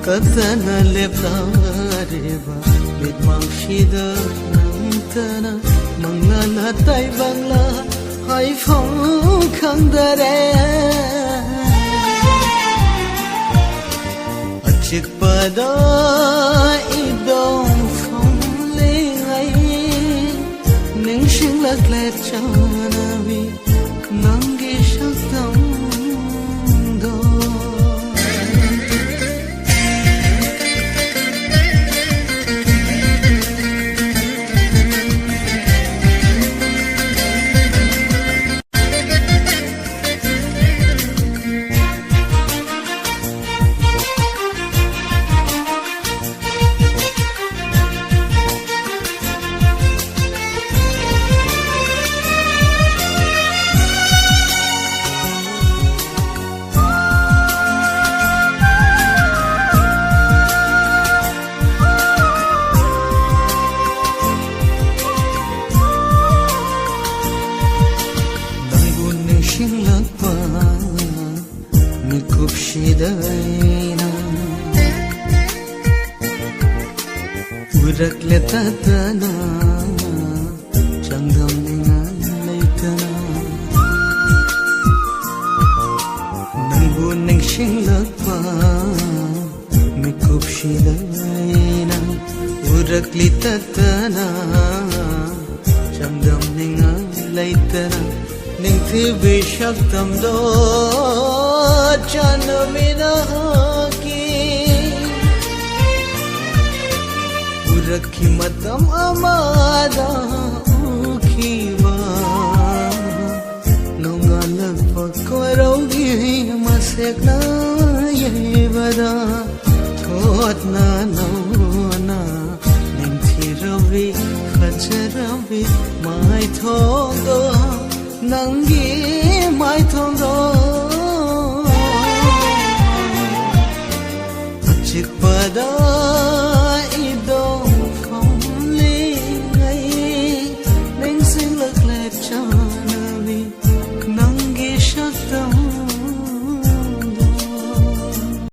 Katana leptareba bitmang shida nantana manglala tay bangla hai phong khang dare achik pada idong phong le ai ning shing lak le chana vi nangi shaktam Shidayna urak letatana changam ninga leitana nangu ning shinglakpa mikup shidayna urak letatana changam ninga leitana ning thibi shaktam do janmina ki urakhi matam amada ukhiwa nongalak pakoraugi masekna yevada kotna nona ninthiravi khacharavi mai thondo nangi mai thondo